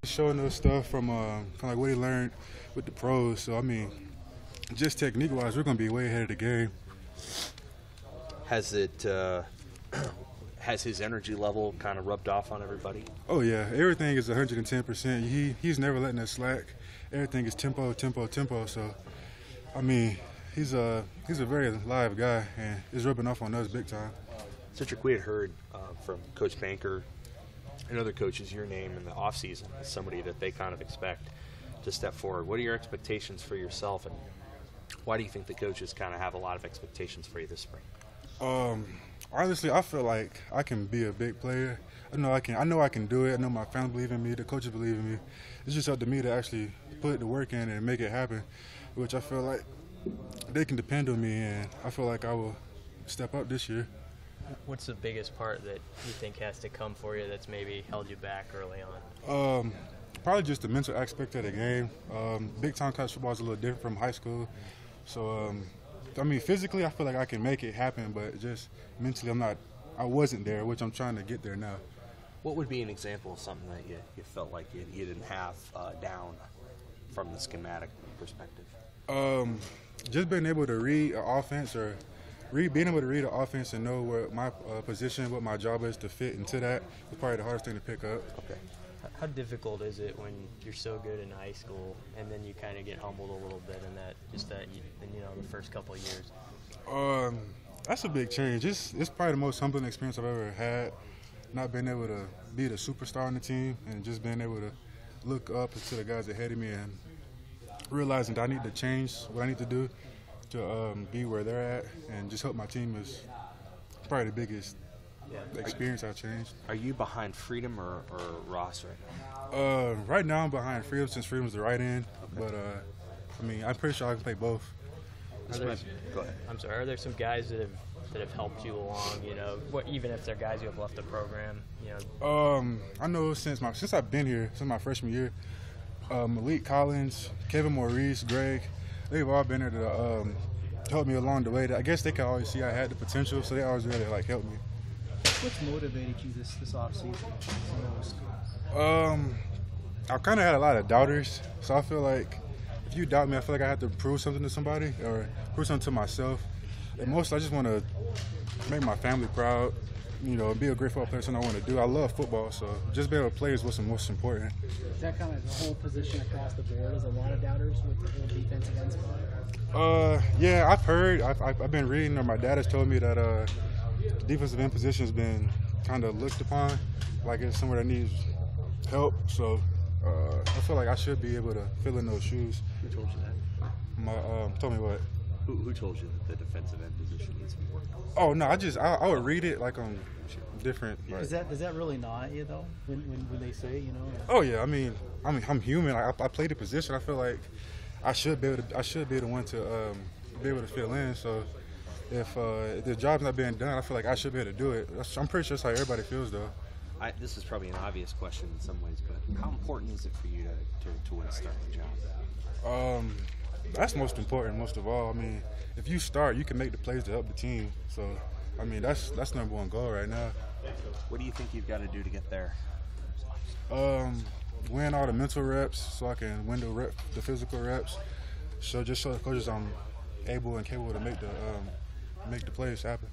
Showing us stuff from kind of like what he learned with the pros. So I mean, just technique-wise, we're going to be way ahead of the game. Has it has his energy level kind of rubbed off on everybody? Oh yeah, everything is 110%. He's never letting us slack. Everything is tempo, tempo, tempo. So I mean, he's a very live guy, and it's rubbing off on us big time. Sedrick, we had heard from Coach Banker and other coaches your name in the offseason as somebody that they kind of expect to step forward. What are your expectations for yourself, and why do you think the coaches kind of have a lot of expectations for you this spring? Honestly, I feel like I can be a big player. I know I can do it. I know my family believe in me. The coaches believe in me. It's just up to me to actually put the work in and make it happen, which I feel like they can depend on me, and I feel like I will step up this year. What's the biggest part that you think has to come for you that's maybe held you back early on? Probably just the mental aspect of the game. Big-time college football is a little different from high school. So, I mean, physically I feel like I can make it happen, but just mentally I wasn't there, which I'm trying to get there now. What would be an example of something that you felt like you didn't have down from the schematic perspective? Just being able to read an offense being able to read an offense and know where my position, what my job is to fit into that is probably the hardest thing to pick up. Okay. How difficult is it when you're so good in high school and then you kind of get humbled a little bit in the first couple of years? That's a big change. It's probably the most humbling experience I've ever had. Not being able to be the superstar on the team and just being able to look up to the guys ahead of me and realizing that I need to change what I need to do to be where they're at and just help my team is probably the biggest experience I've changed. Are you behind Freedom or Ross right now? Right now I'm behind Freedom since Freedom's the right end, but I mean I'm pretty sure I can play both. Go ahead. I'm sorry. Are there some guys that have helped you along? Even if they're guys who have left the program. I know since I've been here since my freshman year, Malik Collins, Kevin Maurice, Greg, they've all been there to help me along the way. I guess they could always see I had the potential, so they always really helped me. What's motivated you this offseason? I've kind of had a lot of doubters, so I feel like if you doubt me, I feel like I have to prove something to somebody or prove something to myself. And mostly I just want to make my family proud, be a great football player. Something I want to do. I love football, so just being able to play is what's the most important. Is that kind of the whole position across the board? Is a lot of doubters with the whole defensive end spot? Yeah, I've heard. I've been reading, or my dad has told me that defensive end position has been kind of looked upon like it's somewhere that needs help. So I feel like I should be able to fill in those shoes. Who told you that? Told me what? Who told you that the defensive end position needs to be worked on? Oh no, I would read it like on different. Does that really gnaw at you though when they say Oh yeah, I mean I'm human. I play the position. I feel like I should be the one to be able to fill in. So if the job's not being done, I feel like I should be able to do it. I'm pretty sure that's how everybody feels though. This is probably an obvious question in some ways, but how important is it for you to win a starting job? That's most important, most of all. I mean, if you start, you can make the plays to help the team. So, I mean, that's number one goal right now. What do you think you've got to do to get there? Win all the mental reps so I can win the physical reps. So just show the coaches I'm able and capable to make the plays happen.